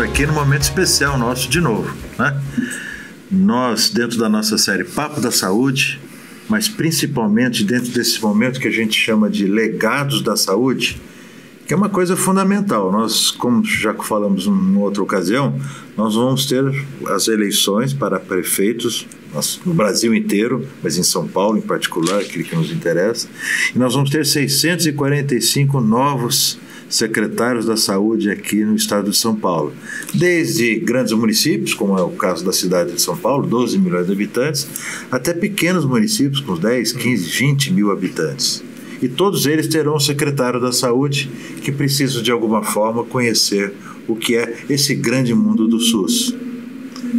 aqui num momento especial nosso de novo, né? Nós, dentro da nossa série Papo da Saúde, mas principalmente dentro desse momento que a gente chama de Legados da Saúde, que é uma coisa fundamental. Nós, como já falamos em outra ocasião, nós vamos ter as eleições para prefeitos no Brasil inteiro, mas em São Paulo em particular, aquele que nos interessa, e nós vamos ter 645 novos secretários da saúde aqui no estado de São Paulo, desde grandes municípios, como é o caso da cidade de São Paulo, 12 milhões de habitantes, até pequenos municípios com 10, 15, 20 mil habitantes. E todos eles terão um secretário da saúde que precisa, de alguma forma, conhecer o que é esse grande mundo do SUS.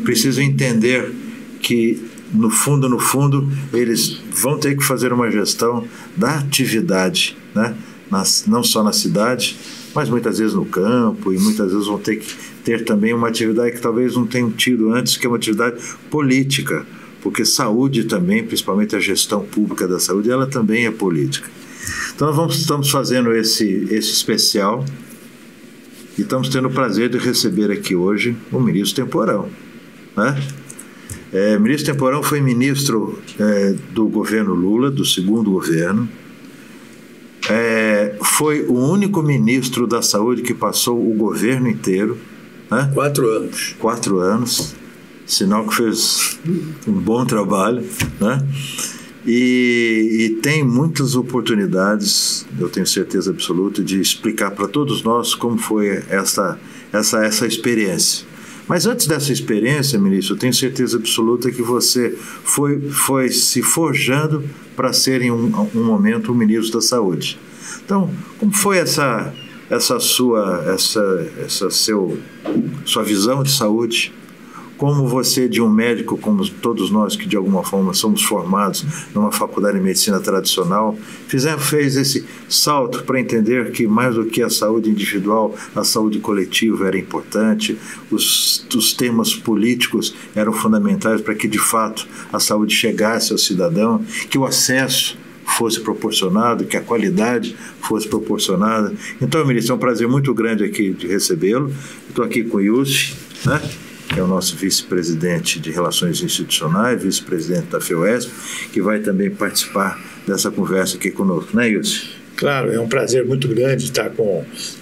Precisam entender que, no fundo, eles vão ter que fazer uma gestão da atividade, né? Não só na cidade, mas muitas vezes no campo, e muitas vezes vão ter que ter também uma atividade que talvez não tenham tido antes, que é uma atividade política, porque saúde também, principalmente a gestão pública da saúde, ela também é política. Então nós estamos fazendo esse especial e estamos tendo o prazer de receber aqui hoje o ministro Temporão, né? O ministro Temporão foi ministro do governo Lula, do segundo governo. Foi o único ministro da saúde que passou o governo inteiro, né? 4 anos. 4 anos, sinal que fez um bom trabalho, né? E tem muitas oportunidades, eu tenho certeza absoluta, de explicar para todos nós como foi essa experiência. Mas antes dessa experiência, ministro, eu tenho certeza absoluta que você foi se forjando para ser em um momento o ministro da Saúde. Então, como foi essa sua visão de saúde? Como você, de um médico, como todos nós que de alguma forma somos formados numa faculdade de medicina tradicional, fez esse salto para entender que mais do que a saúde individual, a saúde coletiva era importante, os temas políticos eram fundamentais para que de fato a saúde chegasse ao cidadão, que o acesso fosse proporcionado, que a qualidade fosse proporcionada. Então, ministro, é um prazer muito grande aqui de recebê-lo. Estou aqui com o Yussi, né? Que é o nosso vice-presidente de Relações Institucionais, vice-presidente da FEUESP, que vai também participar dessa conversa aqui conosco, né, Yussi? Claro, é um prazer muito grande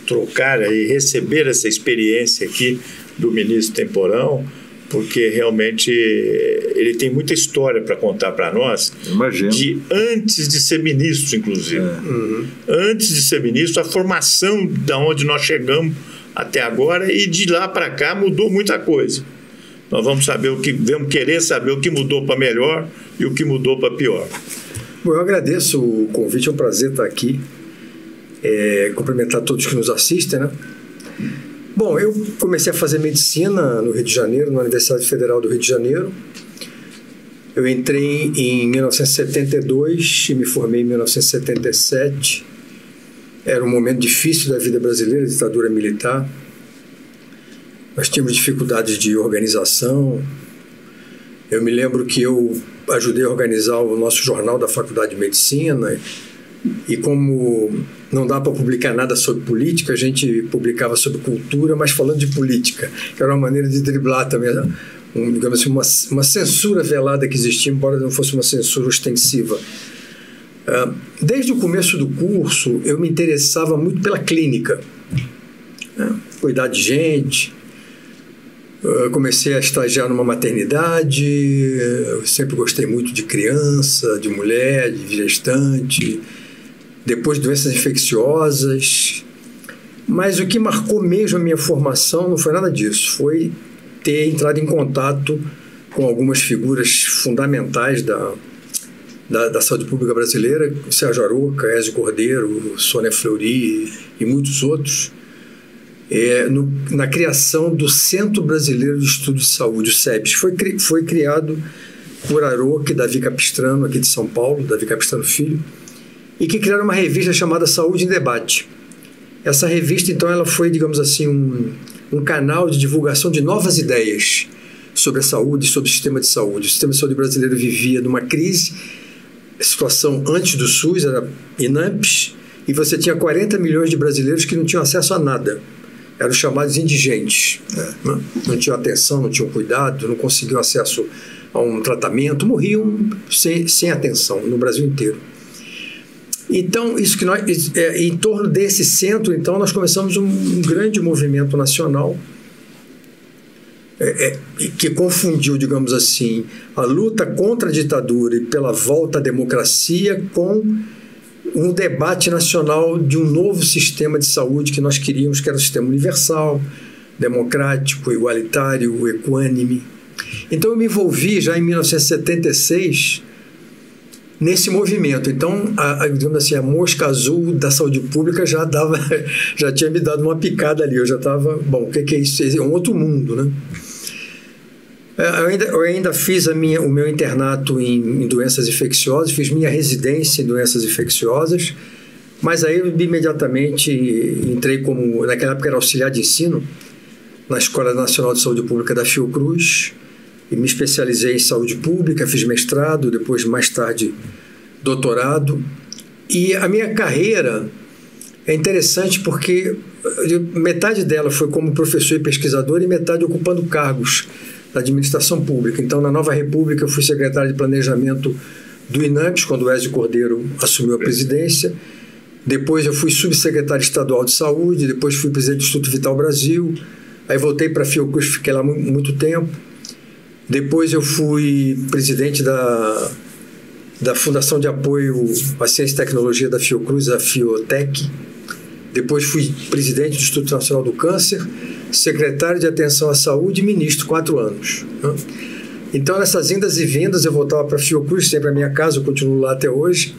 trocar e receber essa experiência aqui do ministro Temporão, porque realmente ele tem muita história para contar para nós. Imagino. De antes de ser ministro, inclusive. Antes de ser ministro, a formação de onde nós chegamos até agora, e de lá para cá mudou muita coisa. Nós vamos querer saber o que mudou para melhor e o que mudou para pior. Bom, eu agradeço o convite, é um prazer estar aqui, cumprimentar todos que nos assistem, né? Bom, eu comecei a fazer medicina no Rio de Janeiro, na Universidade Federal do Rio de Janeiro. Eu entrei em 1972 e me formei em 1977. Era um momento difícil da vida brasileira, ditadura militar. Nós tínhamos dificuldades de organização. Eu me lembro que eu ajudei a organizar o nosso jornal da Faculdade de Medicina, e como não dá para publicar nada sobre política, a gente publicava sobre cultura, mas falando de política, que era uma maneira de driblar também, digamos assim, uma censura velada que existia, embora não fosse uma censura ostensiva. Desde o começo do curso, eu me interessava muito pela clínica, né? Cuidar de gente. Eu comecei a estagiar numa maternidade, eu sempre gostei muito de criança, de mulher, de gestante, depois doenças infecciosas. Mas o que marcou mesmo a minha formação não foi nada disso, foi ter entrado em contato com algumas figuras fundamentais da saúde pública brasileira, o Sérgio Aroca, Ezio Cordeiro, Sônia Fleury e muitos outros, na criação do Centro Brasileiro de Estudos de Saúde, o CEBS. Foi criado por Aroca e Davi Capistrano, aqui de São Paulo, Davi Capistrano Filho, e que criaram uma revista chamada Saúde em Debate. Essa revista, então, ela foi, digamos assim, um canal de divulgação de novas ideias sobre a saúde e sobre o sistema de saúde. O sistema de saúde brasileiro vivia numa crise. A situação antes do SUS era INAMPS, e você tinha 40 milhões de brasileiros que não tinham acesso a nada. eram chamados indigentes. Né? Não tinham atenção, não tinham cuidado, não conseguiam acesso a um tratamento, morriam sem atenção no Brasil inteiro. Então, isso que nós, em torno desse centro, então, nós começamos um grande movimento nacional que confundiu, digamos assim, a luta contra a ditadura e pela volta à democracia com um debate nacional de um novo sistema de saúde que nós queríamos, que era um sistema universal, democrático, igualitário, equânime. Então, eu me envolvi já em 1976 nesse movimento. Então, digamos assim, a mosca azul da saúde pública já tinha me dado uma picada ali. Eu já estava, bom, o que é isso? É um outro mundo, né? Eu ainda fiz o meu internato em doenças infecciosas, fiz minha residência em doenças infecciosas, mas aí eu imediatamente entrei como, naquela época era auxiliar de ensino, na Escola Nacional de Saúde Pública da Fiocruz, e me especializei em saúde pública, fiz mestrado, depois, mais tarde, doutorado. E a minha carreira é interessante porque metade dela foi como professor e pesquisador e metade ocupando cargos na administração pública. Então, na Nova República, eu fui secretário de Planejamento do INAMPS, quando o Ézio Cordeiro assumiu a presidência. Depois eu fui subsecretário estadual de saúde, depois fui presidente do Instituto Vital Brasil, aí voltei para a Fiocruz, fiquei lá muito tempo. Depois eu fui presidente da Fundação de Apoio à Ciência e Tecnologia da Fiocruz, a Fiotec. Depois fui presidente do Instituto Nacional do Câncer, secretário de Atenção à Saúde e ministro, 4 anos. Então, nessas indas e vindas, eu voltava para a Fiocruz, sempre a minha casa, eu continuo lá até hoje.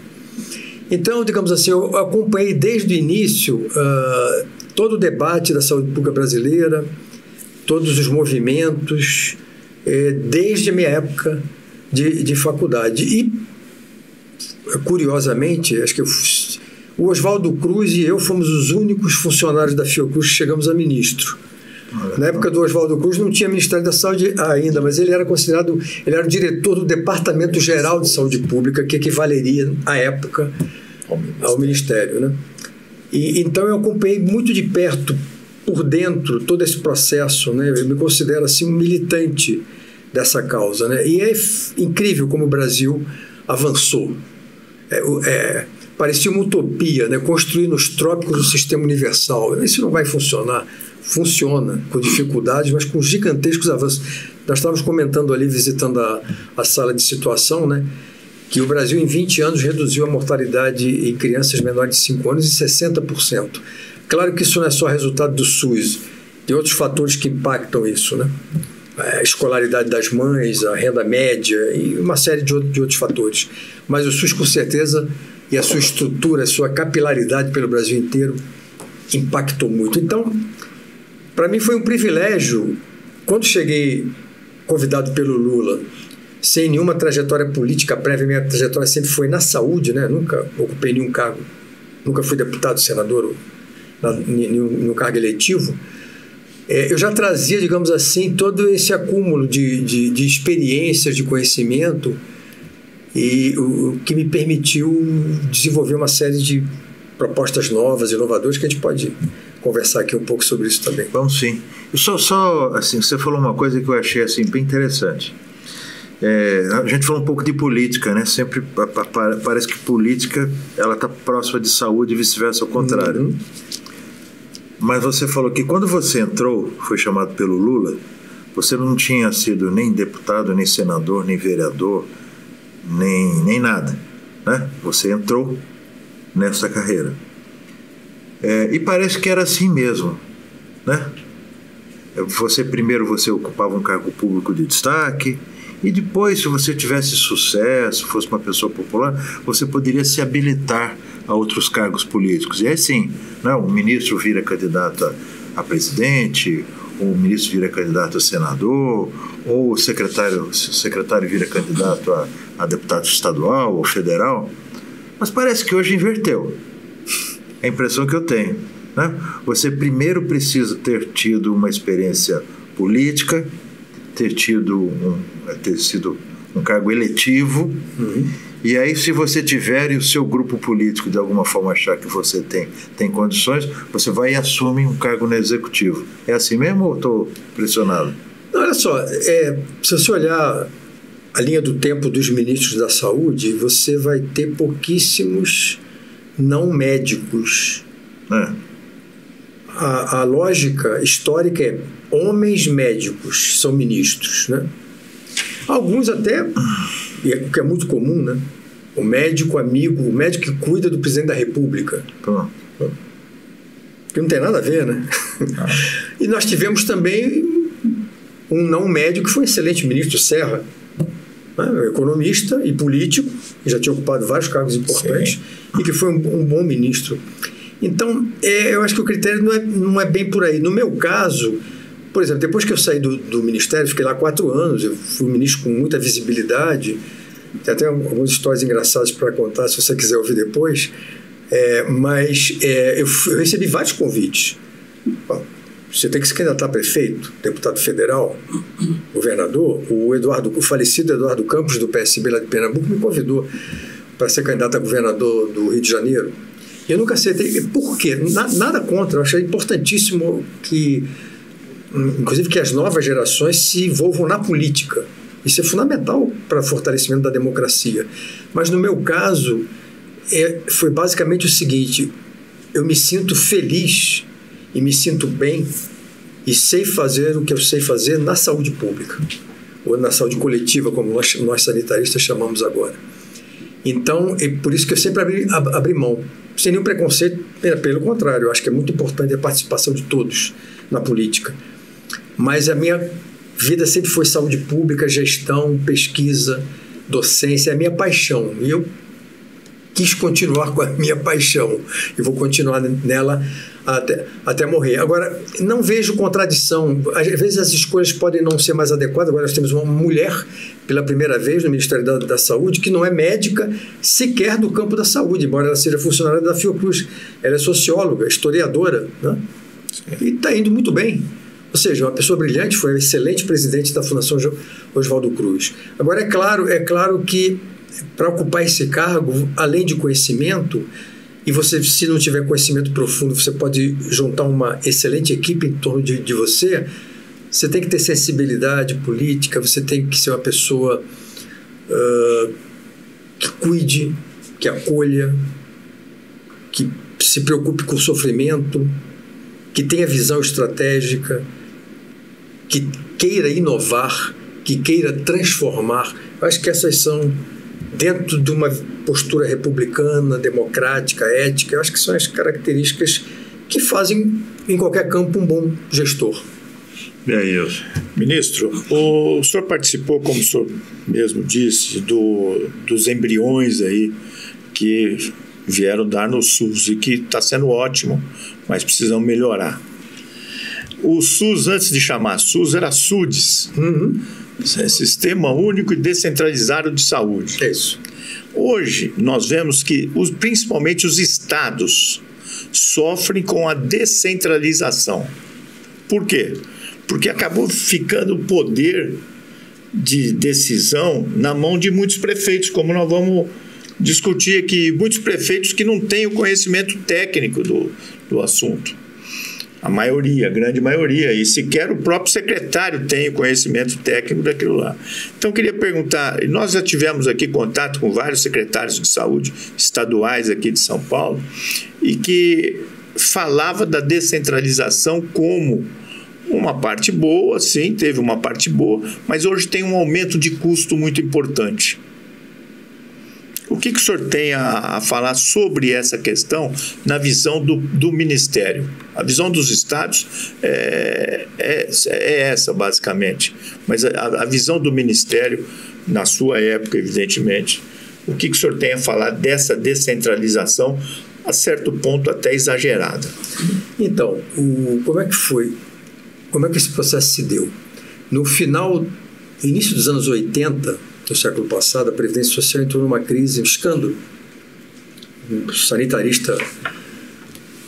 Então, digamos assim, eu acompanhei desde o início todo o debate da saúde pública brasileira, todos os movimentos, desde a minha época de faculdade. E, curiosamente, acho que o Oswaldo Cruz e eu fomos os únicos funcionários da Fiocruz que chegamos a ministro. Na época do Oswaldo Cruz não tinha Ministério da Saúde ainda, mas ele era o diretor do Departamento Geral de Saúde Pública, que equivaleria, à época, ao Ministério, né? E então eu acompanhei muito de perto, por dentro, todo esse processo, né? Eu me considero assim um militante dessa causa, né? E é incrível como o Brasil avançou. Parecia uma utopia, né? Construir nos trópicos um sistema universal. Isso não vai funcionar. Funciona, com dificuldades, mas com gigantescos avanços. Nós estávamos comentando ali, visitando a sala de situação, né? Que o Brasil, em 20 anos, reduziu a mortalidade em crianças menores de 5 anos em 60%. Claro que isso não é só resultado do SUS, tem outros fatores que impactam isso, né? A escolaridade das mães, a renda média e uma série de outros fatores. Mas o SUS, com certeza, e a sua estrutura, a sua capilaridade pelo Brasil inteiro, impactou muito. Então, para mim foi um privilégio, quando cheguei convidado pelo Lula, sem nenhuma trajetória política prévia, minha trajetória sempre foi na saúde, né? Nunca ocupei nenhum cargo, nunca fui deputado, senador, nenhum cargo eletivo. Eu já trazia, digamos assim, todo esse acúmulo de experiências, de conhecimento, e o que me permitiu desenvolver uma série de propostas novas, inovadoras, que a gente pode conversar aqui um pouco sobre isso também. Vamos sim. Só assim, você falou uma coisa que eu achei assim, bem interessante. A gente falou um pouco de política, né? Sempre parece que política ela está próxima de saúde e vice-versa, ao contrário. Uhum. Mas você falou que quando você entrou, foi chamado pelo Lula, você não tinha sido nem deputado, nem senador, nem vereador, nem nada, né? Você entrou nessa carreira. E parece que era assim mesmo, né? Primeiro você ocupava um cargo público de destaque, e depois, se você tivesse sucesso, fosse uma pessoa popular, você poderia se habilitar a outros cargos políticos. E aí sim, né, o ministro vira candidato a presidente, o ministro vira candidato a senador, ou o secretário vira candidato a deputado estadual ou federal. Mas parece que hoje inverteu. É a impressão que eu tenho, né? Você primeiro precisa ter tido uma experiência política, ter sido um cargo eletivo, E aí, se você tiver e o seu grupo político de alguma forma achar que você tem condições, você vai e assume um cargo no executivo. É assim mesmo ou estou pressionado? Não, olha só, se você olhar a linha do tempo dos ministros da saúde, você vai ter pouquíssimos não médicos. A lógica histórica é homens médicos são ministros, né? Alguns até, o que é muito comum, né? O médico amigo, o médico que cuida do presidente da República. Que não tem nada a ver, né? E nós tivemos também um não médico que foi um excelente ministro, Serra, né? Economista e político, que já tinha ocupado vários cargos importantes. Sim. E que foi um bom ministro. Então, eu acho que o critério não é bem por aí. No meu caso, por exemplo, depois que eu saí do Ministério, fiquei lá 4 anos, eu fui ministro com muita visibilidade, tem até algumas histórias engraçadas para contar, se você quiser ouvir depois, eu recebi vários convites. Você tem que se candidatar a prefeito, deputado federal, governador. O falecido Eduardo Campos, do PSB lá de Pernambuco, me convidou para ser candidato a governador do Rio de Janeiro. E eu nunca aceitei. Por quê? Nada contra. Eu achei importantíssimo que, inclusive, que as novas gerações se envolvam na política. Isso é fundamental para o fortalecimento da democracia. Mas, no meu caso, foi basicamente o seguinte: eu me sinto feliz e me sinto bem e sei fazer o que eu sei fazer na saúde pública, ou na saúde coletiva, como nós sanitaristas chamamos agora. Então, é por isso que eu sempre abri mão, sem nenhum preconceito, pelo contrário, eu acho que é muito importante a participação de todos na política. Mas a minha vida sempre foi saúde pública, gestão, pesquisa, docência, é a minha paixão. E eu quis continuar com a minha paixão e vou continuar nela até morrer. Agora, não vejo contradição. Às vezes as escolhas podem não ser mais adequadas. Agora nós temos uma mulher, pela primeira vez, no Ministério da Saúde, que não é médica sequer do campo da saúde, embora ela seja funcionária da Fiocruz. Ela é socióloga, historiadora, né? E está indo muito bem. Ou seja, uma pessoa brilhante, foi uma excelente presidente da Fundação Oswaldo Cruz. Agora, é claro que para ocupar esse cargo, além de conhecimento, e você, se não tiver conhecimento profundo, você pode juntar uma excelente equipe em torno de você, você tem que ter sensibilidade política, você tem que ser uma pessoa que cuide, que acolha, que se preocupe com o sofrimento, que tenha visão estratégica, que queira inovar, que queira transformar. Eu acho que essas são, dentro de uma postura republicana, democrática, ética, eu acho que são as características que fazem, em qualquer campo, um bom gestor. É isso. Ministro, o senhor participou, como o senhor mesmo disse, dos embriões aí que vieram dar no SUS e que está sendo ótimo, mas precisam melhorar. O SUS, antes de chamar SUS, era SUDES. Sistema Único e Descentralizado de Saúde. É isso. Hoje, nós vemos que, principalmente os estados, sofrem com a descentralização. Por quê? Porque acabou ficando o poder de decisão na mão de muitos prefeitos, como nós vamos discutir aqui. Muitos prefeitos que não têm o conhecimento técnico do assunto. A maioria, a grande maioria, e sequer o próprio secretário tem o conhecimento técnico daquilo lá. Então, eu queria perguntar, nós já tivemos aqui contato com vários secretários de saúde estaduais aqui de São Paulo, e que falava da descentralização como uma parte boa, sim, teve uma parte boa, mas hoje tem um aumento de custo muito importante. O que o senhor tem a falar sobre essa questão na visão do Ministério? A visão dos estados é essa, basicamente. Mas a visão do Ministério, na sua época, evidentemente, o que o senhor tem a falar dessa descentralização, a certo ponto até exagerada? Então, como é que foi? Como é que esse processo se deu? No início dos anos 80, no século passado, a Previdência Social entrou numa crise, um escândalo. Um sanitarista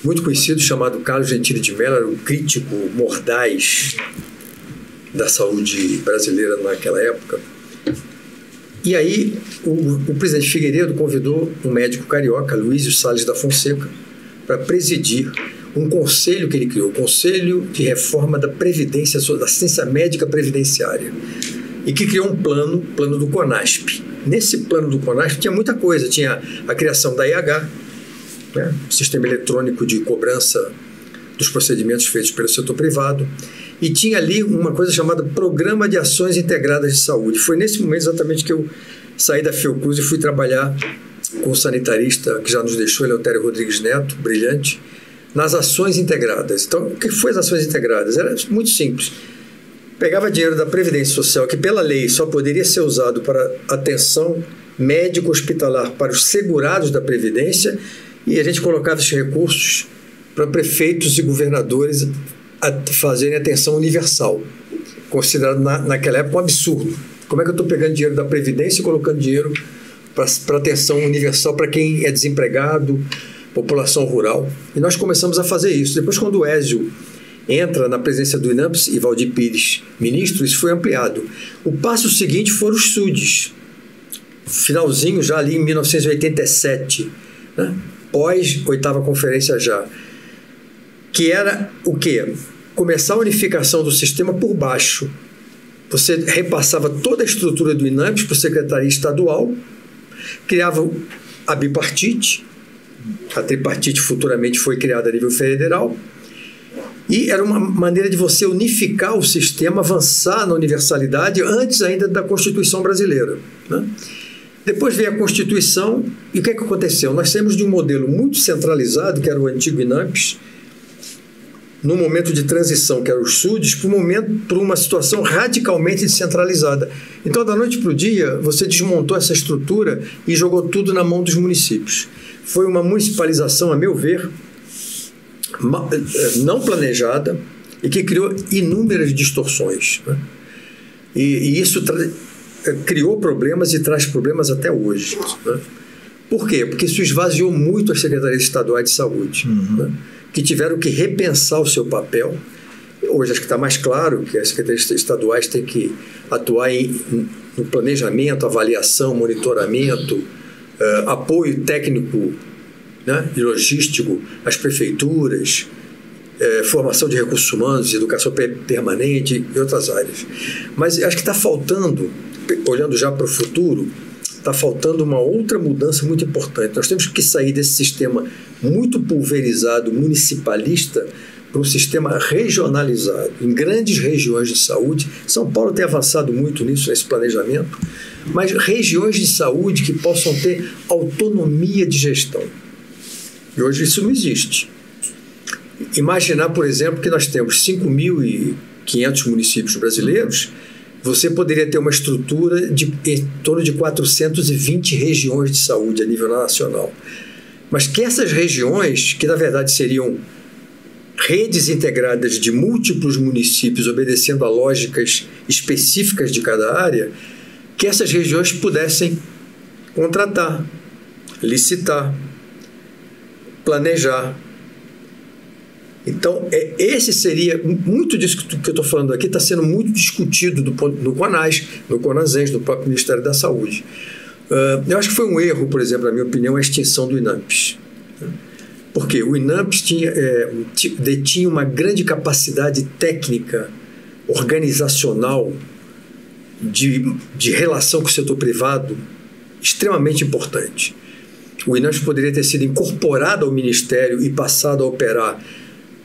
muito conhecido, chamado Carlos Gentili de Mello, era um crítico mordaz da saúde brasileira naquela época. E aí o presidente Figueiredo convidou um médico carioca, Luizio Salles da Fonseca, para presidir um conselho que ele criou, o Conselho de Reforma da Previdência, da Assistência Médica Previdenciária, e que criou um plano do CONASP. Nesse plano do CONASP tinha muita coisa, tinha a criação da IH, né, sistema eletrônico de cobrança dos procedimentos feitos pelo setor privado, e tinha ali uma coisa chamada Programa de Ações Integradas de Saúde. Foi nesse momento exatamente que eu saí da Fiocruz e fui trabalhar com o sanitarista que já nos deixou, Eleutério Rodrigues Neto, brilhante, nas ações integradas. Então, o que foi as ações integradas? Era muito simples. Pegava dinheiro da Previdência Social, que pela lei só poderia ser usado para atenção médico-hospitalar para os segurados da Previdência, e a gente colocava esses recursos para prefeitos e governadores a fazerem atenção universal, considerado naquela época um absurdo. Como é que eu estou pegando dinheiro da Previdência e colocando dinheiro para atenção universal para quem é desempregado, população rural? E nós começamos a fazer isso. Depois, quando o Ézio entra na presença do INAMPS e Valdir Pires, ministro, isso foi ampliado. O passo seguinte foram os SUDs, finalzinho já ali em 1987, né? Pós 8ª conferência já, que era o quê? Começar a unificação do sistema por baixo. Você repassava toda a estrutura do INAMPS para a Secretaria Estadual, criava a bipartite, a tripartite futuramente foi criada a nível federal, e era uma maneira de você unificar o sistema, avançar na universalidade antes ainda da Constituição brasileira, né? Depois veio a Constituição, e o que é que aconteceu? Nós saímos de um modelo muito centralizado, que era o antigo INAMPS, no momento de transição, que era os SUDs, para uma situação radicalmente descentralizada. Então, da noite para o dia, você desmontou essa estrutura e jogou tudo na mão dos municípios. Foi uma municipalização, a meu ver, não planejada e que criou inúmeras distorções, né? E isso criou problemas e traz problemas até hoje, né? Por quê? Porque isso esvaziou muito as secretarias estaduais de saúde, né? Que tiveram que repensar o seu papel. Hoje acho que está mais claro que as secretarias estaduais têm que atuar no planejamento, avaliação, monitoramento, apoio técnico, né, e logístico às prefeituras, formação de recursos humanos, educação permanente e outras áreas. Mas acho que está faltando, olhando já para o futuro, está faltando uma outra mudança muito importante. Nós temos que sair desse sistema muito pulverizado, municipalista, para um sistema regionalizado, em grandes regiões de saúde. São Paulo tem avançado muito nisso, nesse planejamento, mas regiões de saúde que possam ter autonomia de gestão. E hoje isso não existe. Imaginar, por exemplo, que nós temos 5.500 municípios brasileiros, você poderia ter uma estrutura em torno de 420 regiões de saúde a nível nacional. Mas que essas regiões, que na verdade seriam redes integradas de múltiplos municípios obedecendo a lógicas específicas de cada área, que essas regiões pudessem contratar, licitar, planejar. Então, esse seria, muito disso que eu estou falando aqui está sendo muito discutido no CONAS, no CONASENS, no próprio Ministério da Saúde. Eu acho que foi um erro, por exemplo, na minha opinião, a extinção do INAMPS. Porque o INAMPS detinha uma grande capacidade técnica, organizacional, de relação com o setor privado, extremamente importante. O INAMPS poderia ter sido incorporado ao Ministério e passado a operar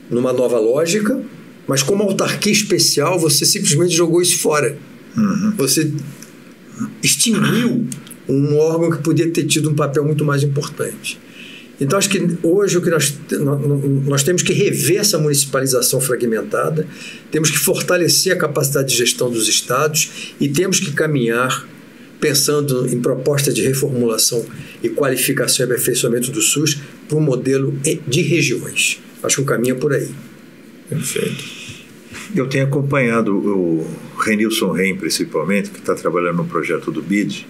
numa nova lógica, mas como autarquia especial, você simplesmente jogou isso fora. Você extinguiu um órgão que podia ter tido um papel muito mais importante. Então, acho que hoje o que nós temos que rever essa municipalização fragmentada, temos que fortalecer a capacidade de gestão dos estados e temos que caminhar pensando em propostas de reformulação e qualificação e aperfeiçoamento do SUS para um modelo de regiões. Acho que o caminho é por aí. Perfeito. Eu tenho acompanhado o Renilson Reim, principalmente, que está trabalhando no projeto do BID,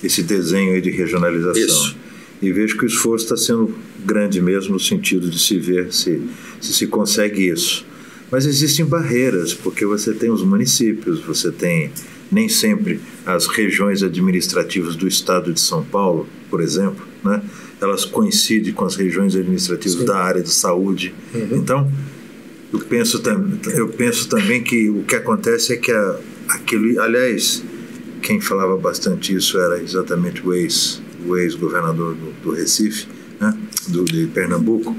esse desenho aí de regionalização. Isso. E vejo que o esforço está sendo grande mesmo, no sentido de se ver se consegue isso. Mas existem barreiras, porque você tem os municípios, você tem nem sempre as regiões administrativas do estado de São Paulo, por exemplo, né, elas coincidem com as regiões administrativas da área de saúde. Então, eu penso também que o que acontece é que aquilo, aliás, quem falava bastante isso era exatamente o ex-governador do Recife, né, de Pernambuco,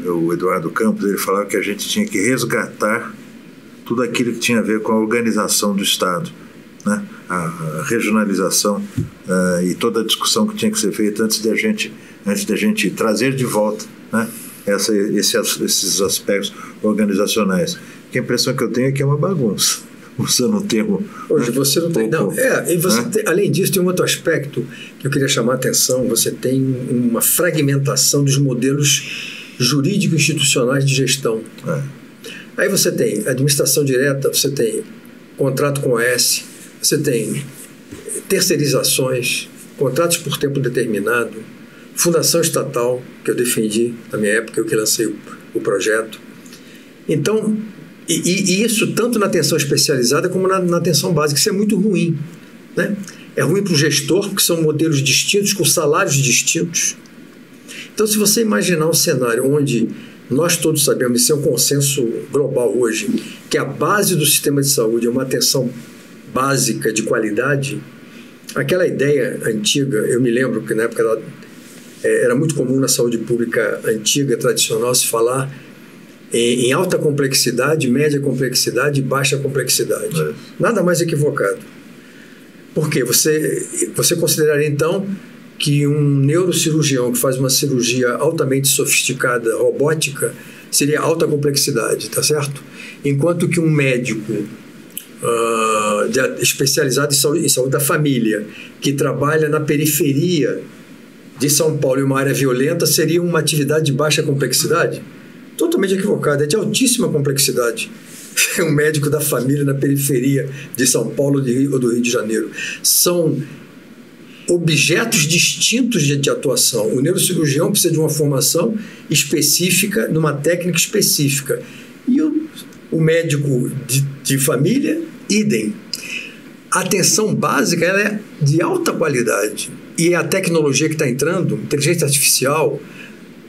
o Eduardo Campos. Ele falava que a gente tinha que resgatar tudo aquilo que tinha a ver com a organização do Estado, né, a regionalização e toda a discussão que tinha que ser feita antes de a gente trazer de volta, né, esses aspectos organizacionais. Que a impressão que eu tenho é que é uma bagunça, usando um termo. Hoje você não tem. Pouco, e você tem, além disso, tem um outro aspecto que eu queria chamar a atenção. Você tem uma fragmentação dos modelos jurídico-institucionais de gestão. Aí você tem administração direta, você tem contrato com a OAS, você tem terceirizações, contratos por tempo determinado, fundação estatal, que eu defendi na minha época, eu que lancei o projeto. Então, e isso tanto na atenção especializada como na atenção básica. Isso é muito ruim, né? É ruim para o gestor, porque são modelos distintos, com salários distintos. Então, se você imaginar um cenário onde nós todos sabemos, isso é um consenso global hoje, que a base do sistema de saúde é uma atenção básica de qualidade, aquela ideia antiga, eu me lembro que na época era muito comum na saúde pública antiga, tradicional, se falar em alta complexidade, média complexidade e baixa complexidade. Nada mais equivocado. Por quê? Você consideraria, então, que um neurocirurgião que faz uma cirurgia altamente sofisticada, robótica, seria alta complexidade, tá certo? Enquanto que um médico especializado em saúde da família, que trabalha na periferia de São Paulo em uma área violenta, seria uma atividade de baixa complexidade? Totalmente equivocado, é de altíssima complexidade. Um médico da família na periferia de São Paulo ou do Rio de Janeiro. São objetos distintos de atuação. O neurocirurgião precisa de uma formação específica, numa técnica específica. E o médico de família, idem. A atenção básica ela é de alta qualidade. E a tecnologia que está entrando, inteligência artificial,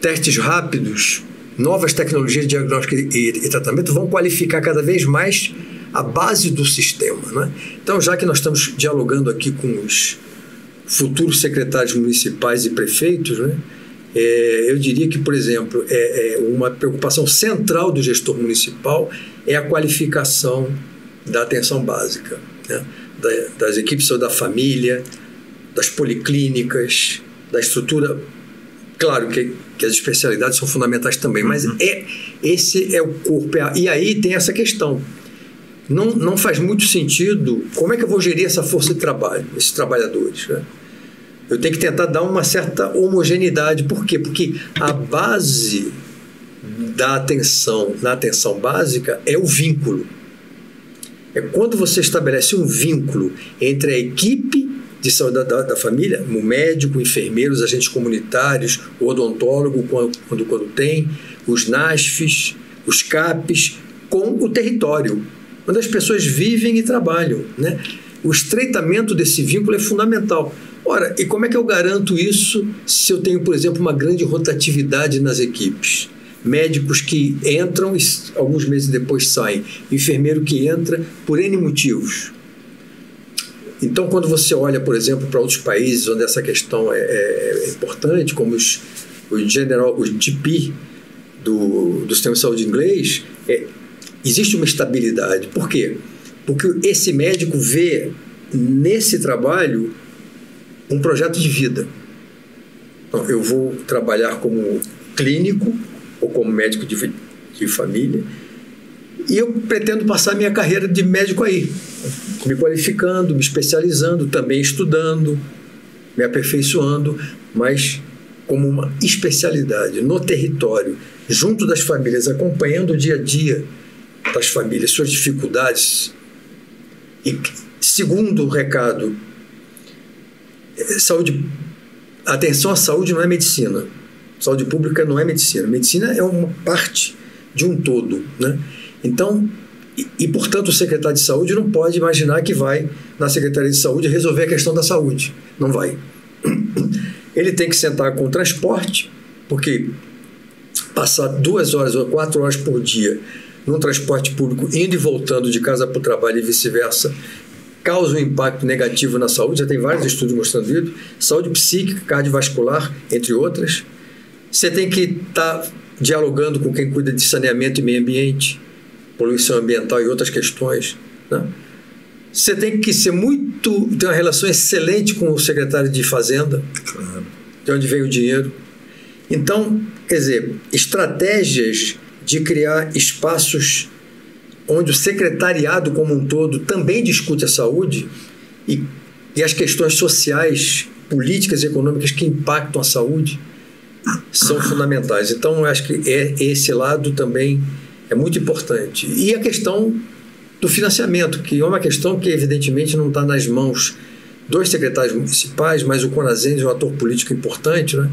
testes rápidos, novas tecnologias de diagnóstico e tratamento vão qualificar cada vez mais a base do sistema, né? Então, já que nós estamos dialogando aqui com os futuros secretários municipais e prefeitos, né, eu diria que, por exemplo, uma preocupação central do gestor municipal é a qualificação da atenção básica, né, das equipes da família, das policlínicas, da estrutura. Claro que as especialidades são fundamentais também, mas esse é o corpo. E aí tem essa questão. Não faz muito sentido como é que eu vou gerir essa força de trabalho, esses trabalhadores, né? Eu tenho que tentar dar uma certa homogeneidade. Por quê? Porque a base da atenção, na atenção básica, é o vínculo. É quando você estabelece um vínculo entre a equipe de saúde da família, o médico, o enfermeiro, os agentes comunitários, o odontólogo, quando tem, os NASFs, os CAPs, com o território, onde as pessoas vivem e trabalham, né? O estreitamento desse vínculo é fundamental. Ora, e como é que eu garanto isso se eu tenho, por exemplo, uma grande rotatividade nas equipes? Médicos que entram e alguns meses depois saem, enfermeiro que entra por N motivos. Então, quando você olha, por exemplo, para outros países onde essa questão é importante, como o GP do sistema de saúde inglês, existe uma estabilidade. Por quê? Porque esse médico vê nesse trabalho um projeto de vida. Então, eu vou trabalhar como clínico ou como médico de família e eu pretendo passar minha carreira de médico aí, me qualificando, me especializando, também estudando, me aperfeiçoando, mas como uma especialidade no território, junto das famílias, acompanhando o dia a dia das famílias, suas dificuldades. E segundo recado, atenção à saúde não é medicina. Saúde pública não é medicina. Medicina é uma parte de um todo, né? Então, E, portanto, o secretário de saúde não pode imaginar que vai, na Secretaria de Saúde, resolver a questão da saúde. Não vai. Ele tem que sentar com o transporte, porque passar 2 horas ou 4 horas por dia num transporte público, indo e voltando de casa para o trabalho e vice-versa, causa um impacto negativo na saúde. Já tem vários estudos mostrando isso. Saúde psíquica, cardiovascular, entre outras. Você tem que estar dialogando com quem cuida de saneamento e meio ambiente, poluição ambiental e outras questões, né? Você tem que ter uma relação excelente com o secretário de Fazenda, claro, de onde veio o dinheiro. Então, quer dizer, estratégias de criar espaços onde o secretariado como um todo também discute a saúde e as questões sociais, políticas e econômicas que impactam a saúde são fundamentais. Então, eu acho que esse lado também é muito importante. E a questão do financiamento, que é uma questão que evidentemente não está nas mãos dos secretários municipais, mas o Conasens é um ator político importante, né?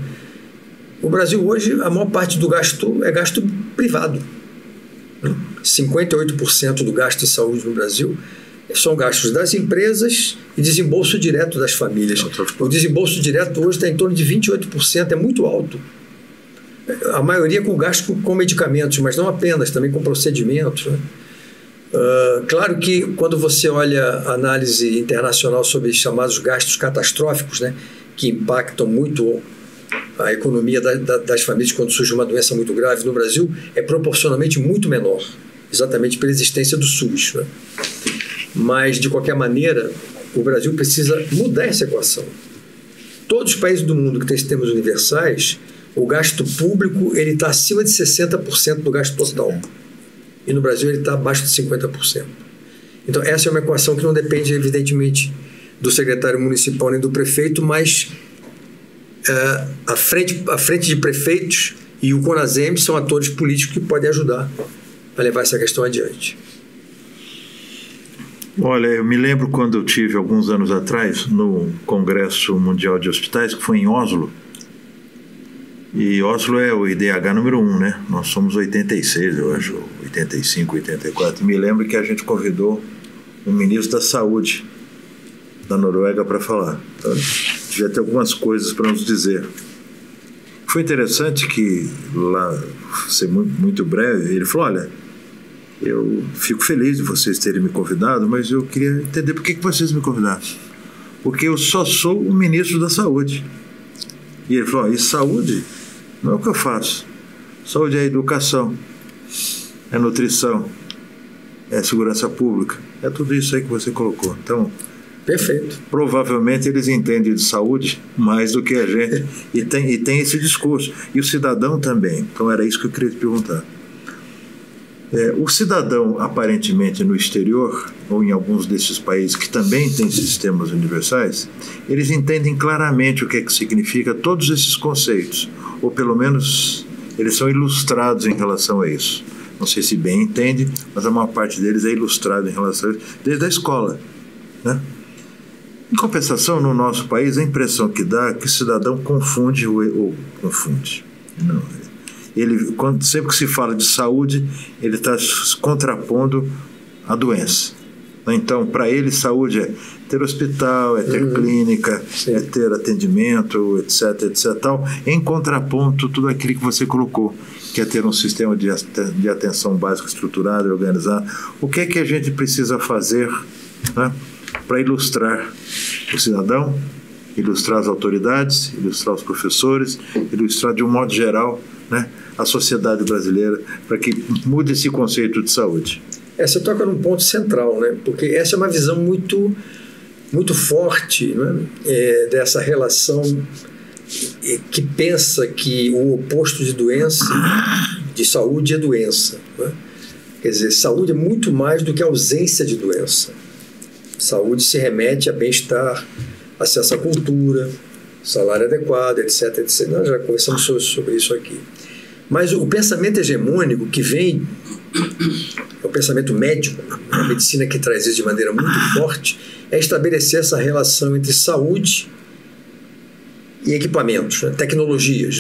O Brasil hoje, a maior parte do gasto é gasto privado. 58% do gasto de saúde no Brasil são gastos das empresas e desembolso direto das famílias. O desembolso direto hoje está em torno de 28%, é muito alto. A maioria com gasto com medicamentos, mas não apenas, também com procedimentos, né? Claro que quando você olha a análise internacional sobre os chamados gastos catastróficos, né, que impactam muito a economia das famílias quando surge uma doença muito grave no Brasil, é proporcionalmente muito menor, exatamente pela existência do SUS, né? Mas, de qualquer maneira, o Brasil precisa mudar essa equação. Todos os países do mundo que têm sistemas universais, o gasto público está acima de 60% do gasto total. E no Brasil ele está abaixo de 50%. Então, essa é uma equação que não depende, evidentemente, do secretário municipal nem do prefeito, mas a frente de prefeitos e o Conasem são atores políticos que podem ajudar a levar essa questão adiante. Olha, eu me lembro quando eu tive, alguns anos atrás, no Congresso Mundial de Hospitais, que foi em Oslo. E Oslo é o IDH número 1, né? Nós somos 86, eu acho, 85, 84. Me lembro que a gente convidou o ministro da Saúde da Noruega para falar. Então, devia ter algumas coisas para nos dizer. Foi interessante que, lá, ser muito breve, ele falou, olha, eu fico feliz de vocês terem me convidado, mas eu queria entender por que vocês me convidaram. Porque eu só sou o ministro da Saúde. E ele falou, e saúde não é o que eu faço. Saúde é educação, é nutrição, é segurança pública, é tudo isso aí que você colocou. Então, perfeito. Provavelmente eles entendem de saúde mais do que a gente e tem esse discurso. E o cidadão também. Então era isso que eu queria te perguntar. O cidadão, aparentemente, no exterior, ou em alguns desses países que também têm sistemas universais, eles entendem claramente o que é que significa todos esses conceitos, ou pelo menos eles são ilustrados em relação a isso. Não sei se bem entende, mas a maior parte deles é ilustrado em relação a isso, desde a escola, né? Em compensação, no nosso país, a impressão que dá é que o cidadão confunde. Não, sempre que se fala de saúde, ele está contrapondo a doença. Então, para ele, saúde é ter hospital, é ter clínica, sim, é ter atendimento, etc, etc, tal, em contraponto tudo aquilo que você colocou, que é ter um sistema de atenção básica estruturado e organizado. O que é que a gente precisa fazer, né, para ilustrar o cidadão, ilustrar as autoridades, ilustrar os professores, ilustrar de um modo geral, né, a sociedade brasileira, para que mude esse conceito de saúde? Você toca num ponto central, né? Porque essa é uma visão muito, muito forte, né? Dessa relação que pensa que o oposto de doença, de saúde, é doença, né? Quer dizer, saúde é muito mais do que ausência de doença. Saúde se remete a bem-estar, acesso à cultura, salário adequado, etc, etc. Nós já conversamos sobre isso aqui. Mas o pensamento hegemônico que vem, o pensamento médico, a medicina que traz isso de maneira muito forte, é estabelecer essa relação entre saúde e equipamentos, né? Tecnologias,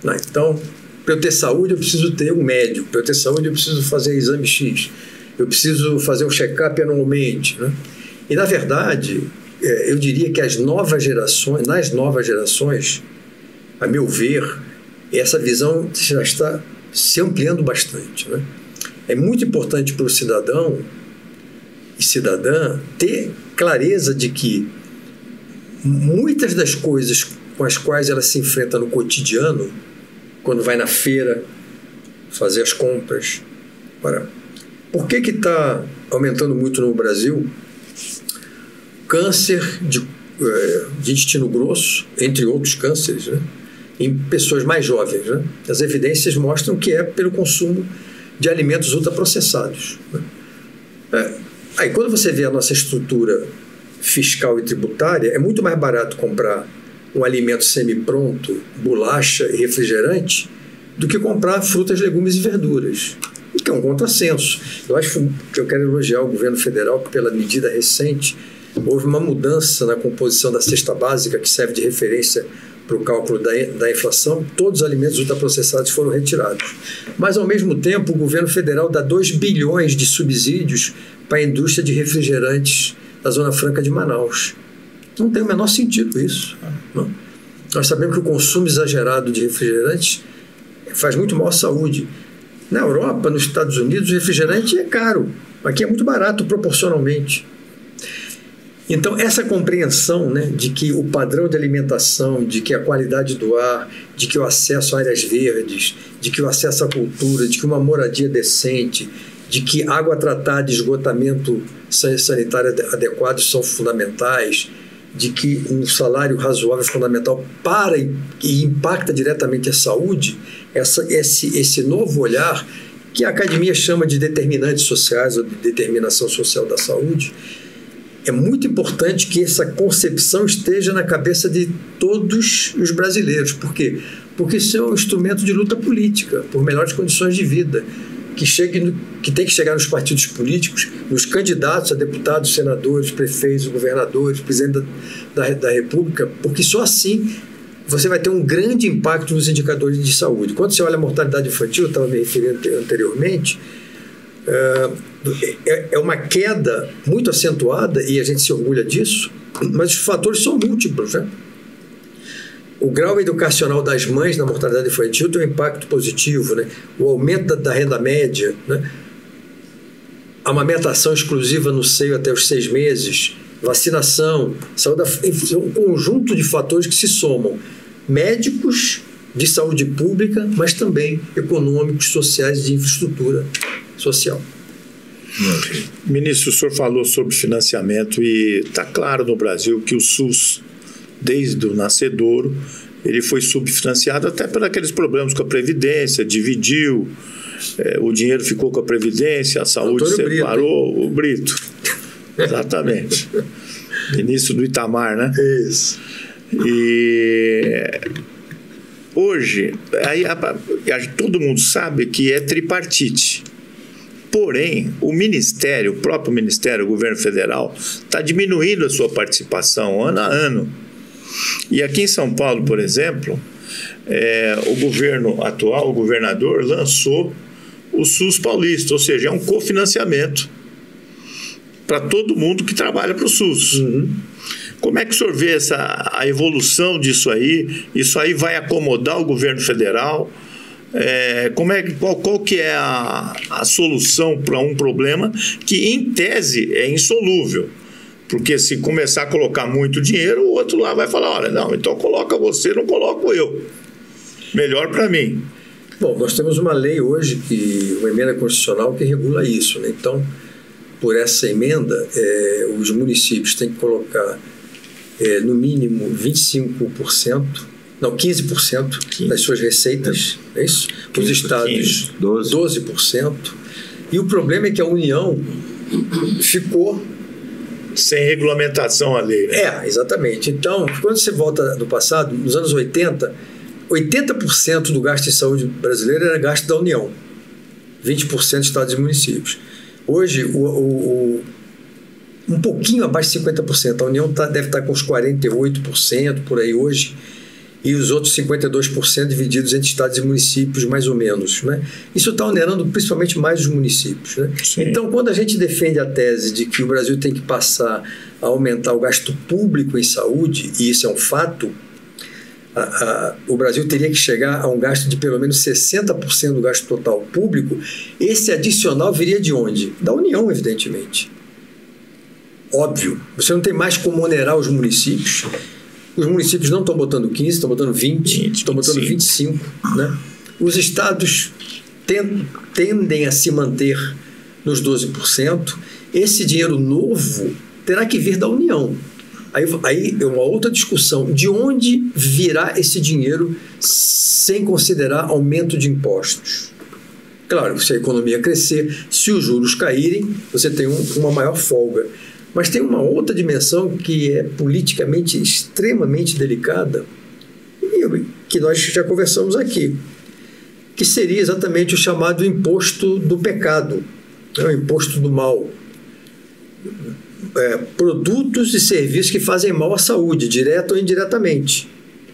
né? Então, para eu ter saúde, eu preciso ter um médico. Para eu ter saúde, eu preciso fazer exame X. eu preciso fazer um check-up anualmente, né? E, na verdade, eu diria que nas novas gerações, a meu ver, essa visão já está se ampliando bastante, né? É muito importante para o cidadão e cidadã ter clareza de que muitas das coisas com as quais ela se enfrenta no cotidiano, quando vai na feira fazer as compras. Ora, por que está aumentando muito no Brasil câncer de intestino grosso, entre outros cânceres, né, em pessoas mais jovens, né? As evidências mostram que é pelo consumo de alimentos ultraprocessados, né? Aí, quando você vê a nossa estrutura fiscal e tributária, é muito mais barato comprar um alimento semi-pronto, bolacha e refrigerante, do que comprar frutas, legumes e verduras, o que é um contrassenso. Eu acho que eu quero elogiar o governo federal, que pela medida recente houve uma mudança na composição da cesta básica, que serve de referência para o cálculo da inflação. Todos os alimentos ultraprocessados foram retirados. Mas, ao mesmo tempo, o governo federal dá 2 bilhões de subsídios para a indústria de refrigerantes da Zona Franca de Manaus. Não tem o menor sentido isso, não? Nós sabemos que o consumo exagerado de refrigerantes faz muito mal à saúde. Na Europa, nos Estados Unidos, o refrigerante é caro. Aqui é muito barato proporcionalmente. Então, essa compreensão, né, de que o padrão de alimentação, de que a qualidade do ar, de que o acesso a áreas verdes, de que o acesso à cultura, de que uma moradia decente, de que água tratada e esgotamento sanitário adequado são fundamentais, de que um salário razoável é fundamental para e impacta diretamente a saúde, esse novo olhar, que a academia chama de determinantes sociais ou de determinação social da saúde, é muito importante que essa concepção esteja na cabeça de todos os brasileiros. Por quê? Porque isso é um instrumento de luta política, por melhores condições de vida, que tem que chegar nos partidos políticos, nos candidatos a deputados, senadores, prefeitos, governadores, presidente da República, porque só assim você vai ter um grande impacto nos indicadores de saúde. Quando você olha a mortalidade infantil, eu estava me referindo anteriormente, é uma queda muito acentuada, e a gente se orgulha disso, mas os fatores são múltiplos, né? O grau educacional das mães na mortalidade infantil tem um impacto positivo, né? O aumento da renda média, né? A amamentação exclusiva no seio até os 6 meses, vacinação, saúde, enfim, um conjunto de fatores que se somam. Médicos, de saúde pública, mas também econômicos, sociais e de infraestrutura social. Ministro, o senhor falou sobre financiamento e está claro no Brasil que o SUS, desde o nascedouro, ele foi subfinanciado até por aqueles problemas com a Previdência, dividiu, o dinheiro ficou com a Previdência, a saúde separou, o Brito. Exatamente. Ministro do Itamar, né? Isso. E hoje, todo mundo sabe que é tripartite. Porém, o próprio Ministério, o governo federal, está diminuindo a sua participação ano a ano. E aqui em São Paulo, por exemplo, o governo atual, o governador, lançou o SUS paulista, ou seja, é um cofinanciamento para todo mundo que trabalha para o SUS. Uhum. Como é que o senhor vê a evolução disso aí? Isso aí vai acomodar o governo federal? Qual que é a solução para um problema que, em tese, é insolúvel? Porque se começar a colocar muito dinheiro, o outro lá vai falar, olha, não, então coloca você, não coloco eu. Melhor para mim. Bom, nós temos uma lei hoje, uma emenda constitucional que regula isso, né? Então, por essa emenda, os municípios têm que colocar no mínimo 25%, não, 15% das suas receitas, é isso? Os estados, 12%. E o problema é que a União ficou sem regulamentação a lei, né? Exatamente. Então, quando você volta do passado, nos anos 80% do gasto em saúde brasileiro era gasto da União, 20% de estados e municípios. Hoje, um pouquinho abaixo de 50%. A União deve estar com uns 48% por aí hoje. e os outros 52% divididos entre estados e municípios, mais ou menos, né? Isso está onerando principalmente mais os municípios, né? Então, quando a gente defende a tese de que o Brasil tem que passar a aumentar o gasto público em saúde, e isso é um fato, o Brasil teria que chegar a um gasto de pelo menos 60% do gasto total público. Esse adicional viria de onde? Da União, evidentemente. Óbvio, você não tem mais como onerar os municípios. Os municípios não estão botando 15, estão botando 20, estão botando 25. Né? Os estados tendem a se manter nos 12%. Esse dinheiro novo terá que vir da União. Aí é uma outra discussão. De onde virá esse dinheiro sem considerar aumento de impostos? Claro, se a economia crescer, se os juros caírem, você tem uma maior folga. Mas tem uma outra dimensão que é politicamente extremamente delicada e que nós já conversamos aqui, que seria exatamente o chamado imposto do pecado, o imposto do mal. Produtos e serviços que fazem mal à saúde, direto ou indiretamente.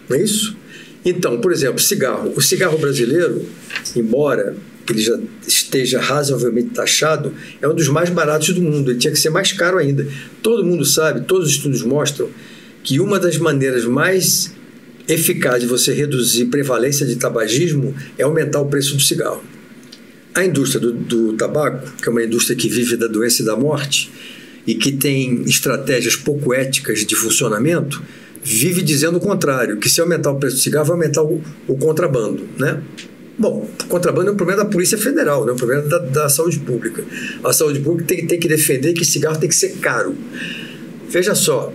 Não é isso? Então, por exemplo, cigarro. O cigarro brasileiro, embora ele já esteja razoavelmente taxado, é um dos mais baratos do mundo. Ele tinha que ser mais caro ainda. Todo mundo sabe, todos os estudos mostram que uma das maneiras mais eficazes de você reduzir prevalência de tabagismo é aumentar o preço do cigarro. A indústria do tabaco, que é uma indústria que vive da doença e da morte, e que tem estratégias pouco éticas de funcionamento, vive dizendo o contrário, que se aumentar o preço do cigarro vai aumentar o contrabando, né? Bom, o contrabando é um problema da Polícia Federal, é um problema da saúde pública. A saúde pública tem que defender que cigarro tem que ser caro. Veja só,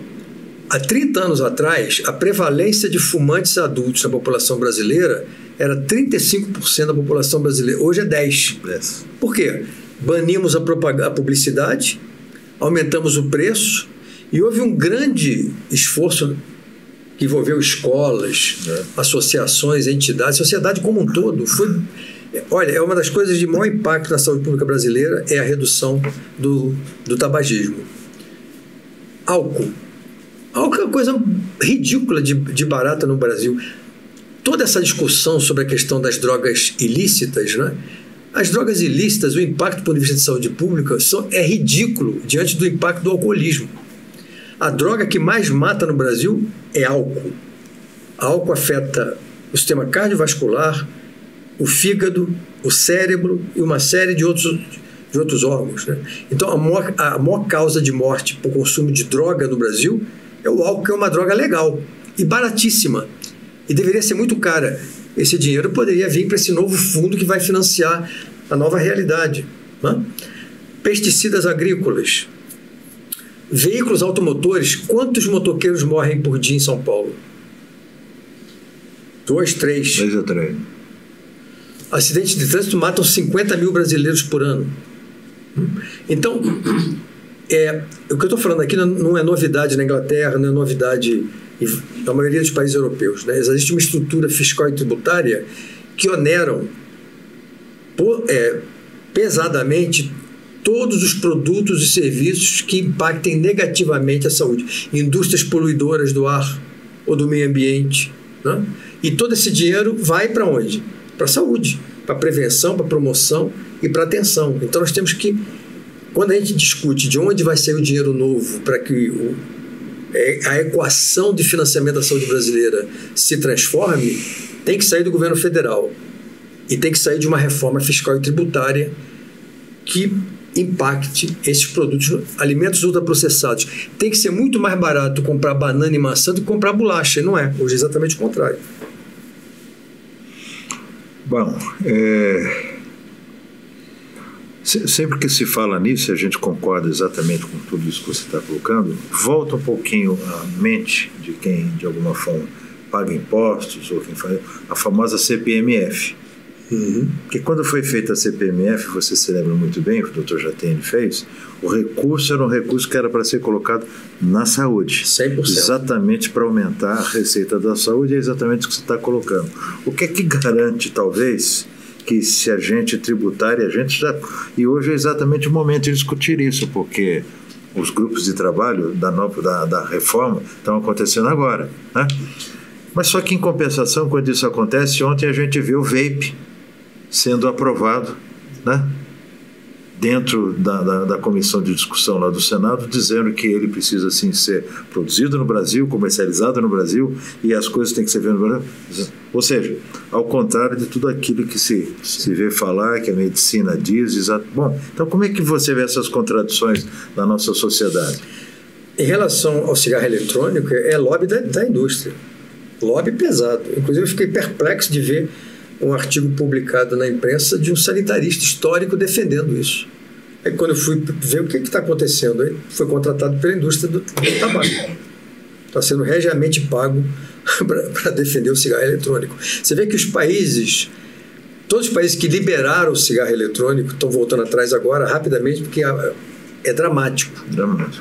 há 30 anos atrás, a prevalência de fumantes adultos na população brasileira era 35% da população brasileira, hoje é 10%. Por quê? Banimos a publicidade, aumentamos o preço e houve um grande esforço que envolveu escolas, associações, entidades, sociedade como um todo. Olha, é uma das coisas de maior impacto na saúde pública brasileira é a redução do tabagismo. Álcool. Álcool é uma coisa ridícula de barata no Brasil. Toda essa discussão sobre a questão das drogas ilícitas, né? As drogas ilícitas, o impacto do ponto de vista de saúde pública é ridículo diante do impacto do alcoolismo. A droga que mais mata no Brasil é álcool. Álcool afeta o sistema cardiovascular, o fígado, o cérebro e uma série de outros órgãos, né? Então, a maior causa de morte por consumo de droga no Brasil é o álcool, que é uma droga legal e baratíssima. E deveria ser muito cara. Esse dinheiro poderia vir para esse novo fundo que vai financiar a nova realidade, né? Pesticidas agrícolas. Veículos automotores. Quantos motoqueiros morrem por dia em São Paulo? 2, 3. 2 ou 3. Acidentes de trânsito matam 50 mil brasileiros por ano. Então, o que eu estou falando aqui não é novidade na Inglaterra, não é novidade na maioria dos países europeus, né? Existe uma estrutura fiscal e tributária que oneram pesadamente todos os produtos e serviços que impactem negativamente a saúde. Indústrias poluidoras do ar ou do meio ambiente, né? E todo esse dinheiro vai para onde? Para a saúde, para prevenção, para promoção e para atenção. Então nós temos que, quando a gente discute de onde vai sair o dinheiro novo para que a equação de financiamento da saúde brasileira se transforme, tem que sair do governo federal e tem que sair de uma reforma fiscal e tributária que impacte esses produtos, alimentos ultraprocessados. Tem que ser muito mais barato comprar banana e maçã do que comprar bolacha, e não é. Hoje é exatamente o contrário. Bom, sempre que se fala nisso, a gente concorda exatamente com tudo isso que você está colocando, volta um pouquinho a mente de quem, de alguma forma, paga impostos, ou quem faz a famosa CPMF. Porque quando foi feita a CPMF, você se lembra muito bem, o Dr. Jatene fez, o recurso era um recurso que era para ser colocado na saúde. 100%. Exatamente para aumentar a receita da saúde, é exatamente o que você está colocando. O que é que garante, talvez, que se a gente tributar, e hoje é exatamente o momento de discutir isso, porque os grupos de trabalho da reforma estão acontecendo agora, né? Mas só que, em compensação, quando isso acontece, ontem a gente viu o vape sendo aprovado, né? Dentro da comissão de discussão lá do Senado, dizendo que ele precisa, sim, ser produzido no Brasil, comercializado no Brasil, e as coisas têm que ser feitas no Brasil. Ou seja, ao contrário de tudo aquilo que se vê falar, que a medicina diz. Bom, então como é que você vê essas contradições na nossa sociedade? Em relação ao cigarro eletrônico, é lobby da indústria. Lobby pesado. Inclusive, eu fiquei perplexo de ver um artigo publicado na imprensa de um sanitarista histórico defendendo isso. Aí, quando eu fui ver o que está acontecendo, aí foi contratado pela indústria do tabaco. Está sendo regiamente pago para defender o cigarro eletrônico. Você vê que todos os países que liberaram o cigarro eletrônico estão voltando atrás agora rapidamente, porque é dramático.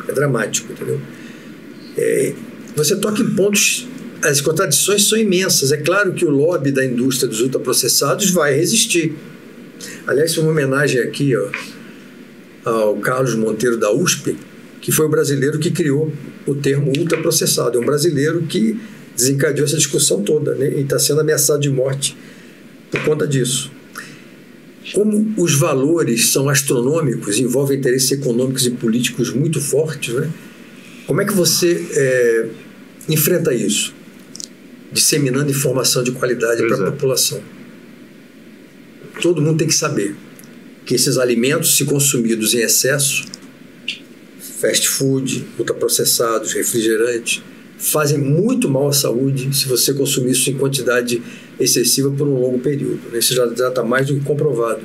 É dramático, entendeu? Você toca em pontos. As contradições são imensas. É claro que o lobby da indústria dos ultraprocessados vai resistir. Aliás, foi uma homenagem aqui ao Carlos Monteiro da USP, que foi o brasileiro que criou o termo ultraprocessado. É um brasileiro que desencadeou essa discussão toda, né? E está sendo ameaçado de morte por conta disso. Como os valores são astronômicos, envolvem interesses econômicos e políticos muito fortes, né? Como é que você enfrenta isso? Disseminando informação de qualidade para a população. Todo mundo tem que saber que esses alimentos, se consumidos em excesso, fast food, ultraprocessados, refrigerantes, fazem muito mal à saúde se você consumir isso em quantidade excessiva por um longo período. Isso já está mais do que comprovado.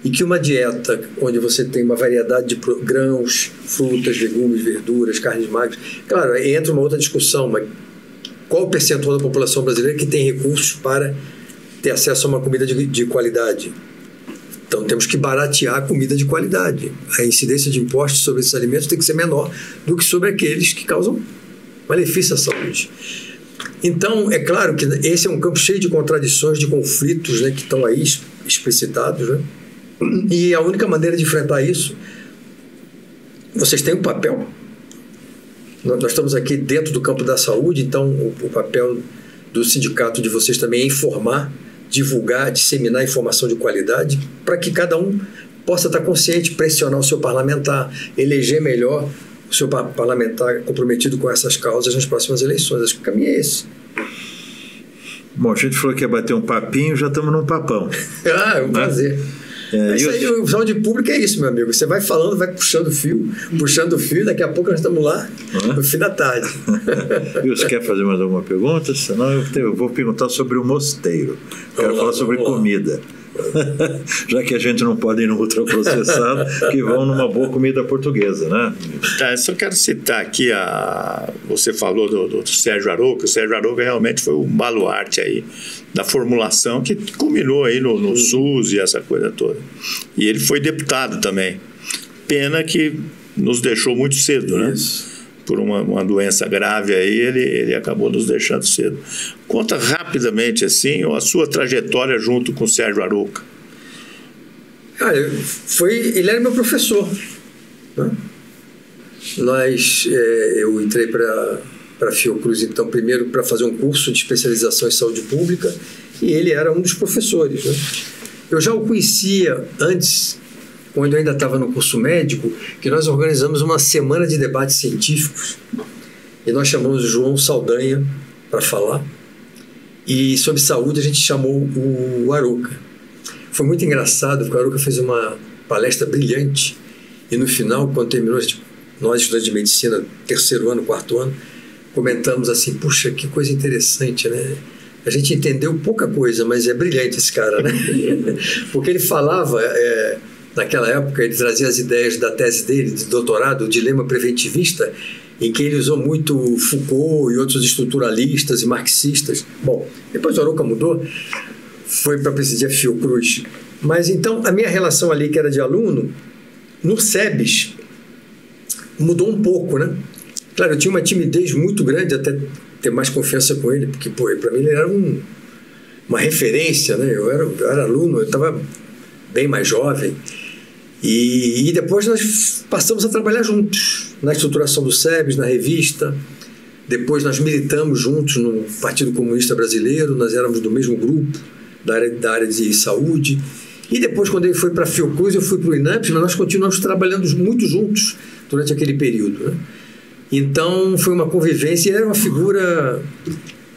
E que uma dieta onde você tem uma variedade de grãos, frutas, legumes, verduras, carnes magras... Claro, entra uma outra discussão, mas qual o percentual da população brasileira que tem recursos para ter acesso a uma comida de qualidade? Então, temos que baratear a comida de qualidade. A incidência de impostos sobre esses alimentos tem que ser menor do que sobre aqueles que causam malefício à saúde. Então, é claro que esse é um campo cheio de contradições, de conflitos, né, que estão aí explicitados, né? E a única maneira de enfrentar isso, vocês têm um papel. Nós estamos aqui dentro do campo da saúde, então o papel do sindicato de vocês também é informar, divulgar, disseminar informação de qualidade para que cada um possa estar consciente, pressionar o seu parlamentar, eleger melhor o seu parlamentar comprometido com essas causas nas próximas eleições. Acho que o caminho é esse. Bom, a gente falou que ia bater um papinho, já estamos num papão. É um prazer. Isso aí, o saúde pública é isso, meu amigo. Você vai falando, vai puxando o fio, e daqui a pouco nós estamos lá no fim da tarde. E você quer fazer mais alguma pergunta? Senão eu vou perguntar sobre o mosteiro. Quero falar sobre comida. Já que a gente não pode ir no ultraprocessado, que vão numa boa comida portuguesa, né? Tá, eu só quero citar aqui, você falou do Sérgio Arouca. O Sérgio Arouca realmente foi um baluarte aí da formulação que culminou aí no SUS e essa coisa toda. E ele foi deputado também. Pena que nos deixou muito cedo, né? Isso. Por uma doença grave aí, ele acabou nos deixando cedo. Conta rapidamente, assim, a sua trajetória junto com o Sérgio Arouca. Ele era meu professor, né? Eu entrei para a Fiocruz, então, primeiro para fazer um curso de especialização em saúde pública, e ele era um dos professores, né? Eu já o conhecia antes, quando eu ainda estava no curso médico, que nós organizamos uma semana de debates científicos e nós chamamos o João Saldanha para falar, e sobre saúde a gente chamou o Arouca. Foi muito engraçado, porque o Arouca fez uma palestra brilhante e no final, quando terminou, nós estudantes de medicina, 3º ano, 4º ano, comentamos assim, puxa, que coisa interessante, né? A gente entendeu pouca coisa, mas é brilhante esse cara, né? Porque ele falava... Naquela época, ele trazia as ideias da tese dele, de doutorado, o dilema preventivista, em que ele usou muito Foucault e outros estruturalistas e marxistas. Bom, depois o Arouca mudou, foi para presidir a Fiocruz. Mas então, a minha relação ali, que era de aluno, no SEBS, mudou um pouco, né? Claro, eu tinha uma timidez muito grande, até ter mais confiança com ele, porque, para mim ele era uma referência, né? Eu era aluno, eu estava bem mais jovem, e depois nós passamos a trabalhar juntos na estruturação do SEBS, na revista, Depois nós militamos juntos no Partido Comunista Brasileiro, nós éramos do mesmo grupo, da área de saúde. E depois, quando ele foi para a Fiocruz, eu fui para o INAMPS, mas nós continuamos trabalhando muito juntos durante aquele período, né? Então, foi uma convivência, e era uma figura...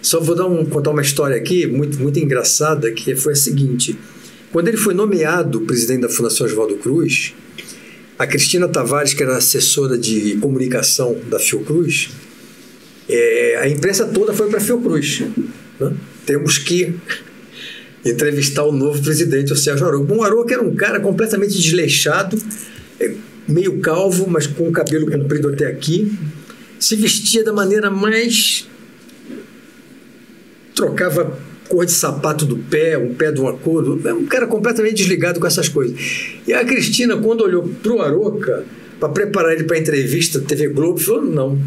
Só vou contar uma história aqui, muito engraçada, que foi a seguinte. Quando ele foi nomeado presidente da Fundação Oswaldo Cruz, a Cristina Tavares, que era assessora de comunicação da Fiocruz, a imprensa toda foi para a Fiocruz, né? Temos que entrevistar o novo presidente, o Sérgio Aroca. Bom, o Aroca era um cara completamente desleixado, meio calvo, mas com o cabelo comprido até aqui, se vestia da maneira mais... trocava cor de sapato do pé, um pé de uma cor, um cara completamente desligado com essas coisas. E a Cristina, quando olhou para o Aroca, para preparar ele para a entrevista da TV Globo, falou,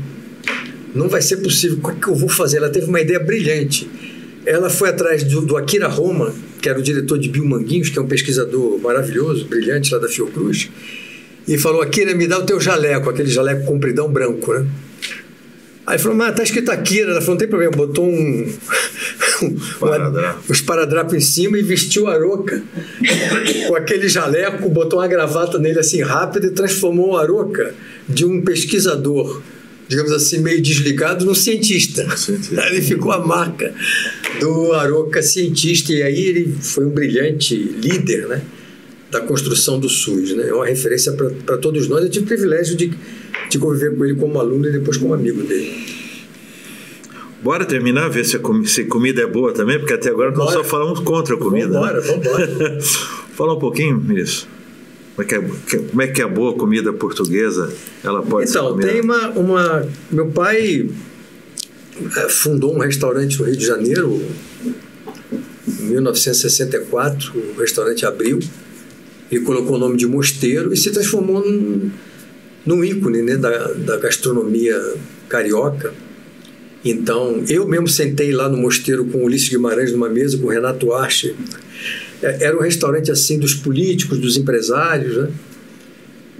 não vai ser possível, o que eu vou fazer? Ela teve uma ideia brilhante. Ela foi atrás do Akira Roma, que era o diretor de Biomanguinhos, que é um pesquisador maravilhoso, brilhante lá da Fiocruz, e falou, Akira, me dá o teu jaleco, aquele jaleco compridão branco, né? Aí falou, mas tá escrito Akira. Ela falou, não tem problema, botou um esparadrapo em cima e vestiu o Aroca com aquele jaleco, botou uma gravata nele assim rápida e transformou o Aroca de um pesquisador, digamos assim, meio desligado, num cientista. Ali ficou a marca do Aroca cientista, e aí ele foi um brilhante líder, né, da construção do SUS, né? É uma referência para todos nós. Eu tive o privilégio de conviver com ele como aluno e depois como amigo dele. Bora terminar, ver se comida é boa também, porque até agora nós só falamos contra a comida. Vamos embora. Fala um pouquinho, ministro. Como é que é a boa comida portuguesa? Ela pode ser comida? Tem meu pai fundou um restaurante no Rio de Janeiro em 1964, o restaurante abriu, ele colocou o nome de Mosteiro e se transformou num ícone, né, da gastronomia carioca. Então, eu mesmo sentei lá no Mosteiro com o Ulisses Guimarães numa mesa, com o Renato Archer. Era um restaurante assim dos políticos, dos empresários, né?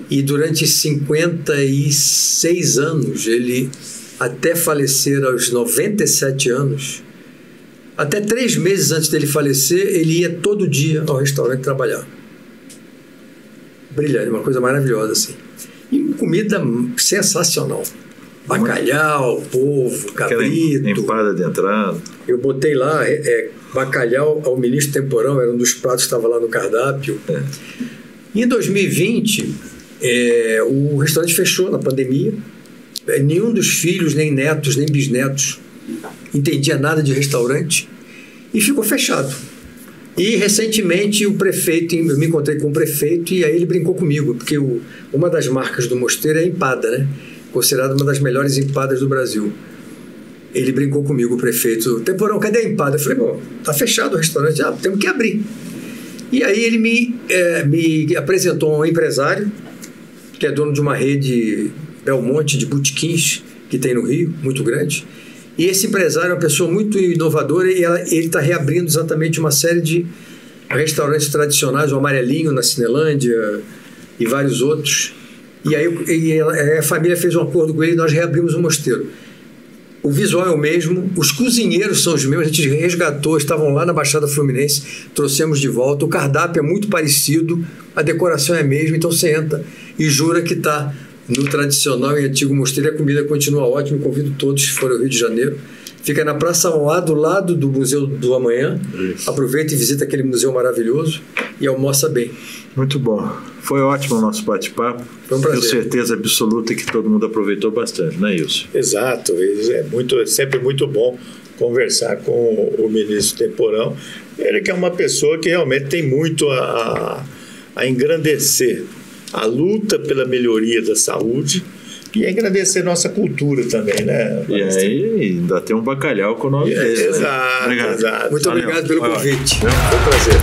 E durante 56 anos, ele, até falecer aos 97 anos, até 3 meses antes dele falecer, ele ia todo dia ao restaurante trabalhar. Brilhante, uma coisa maravilhosa assim. E comida sensacional. Bacalhau, polvo, cabrito. Empada de entrada. Eu botei lá bacalhau ao ministro Temporão, era um dos pratos que estava lá no cardápio. Em 2020, o restaurante fechou na pandemia. Nenhum dos filhos, nem netos, nem bisnetos entendia nada de restaurante e ficou fechado. E recentemente eu me encontrei com o prefeito e aí ele brincou comigo, porque uma das marcas do Mosteiro é a empada, né? Considerada uma das melhores empadas do Brasil. Ele brincou comigo, o prefeito, Temporão, cadê a empada? Eu falei, bom, tá fechado o restaurante, temos que abrir. E aí ele me apresentou um empresário, que é dono de uma rede Belmonte de botequins, que tem no Rio, muito grande. E esse empresário é uma pessoa muito inovadora e ele está reabrindo exatamente uma série de restaurantes tradicionais, o Amarelinho na Cinelândia e vários outros. E aí a família fez um acordo com ele e nós reabrimos o Mosteiro. O visual é o mesmo, os cozinheiros são os mesmos, a gente resgatou, estavam lá na Baixada Fluminense, trouxemos de volta, o cardápio é muito parecido, a decoração é a mesma, então você entra e jura que está no tradicional e antigo Mosteiro, a comida continua ótima, convido todos que forem ao Rio de Janeiro. Fica na Praça Mauá, do lado do Museu do Amanhã. Isso. Aproveita e visita aquele museu maravilhoso e almoça bem. Muito bom. Foi ótimo o nosso bate-papo. Foi um prazer. Tenho certeza absoluta que todo mundo aproveitou bastante, não é isso? Exato. É sempre muito bom conversar com o ministro Temporão. Ele que é uma pessoa que realmente tem muito a engrandecer a luta pela melhoria da saúde e agradecer nossa cultura também, né? E aí ainda tem um bacalhau com o nome dele. Exato, né? exato. Muito obrigado pelo convite. Foi um prazer.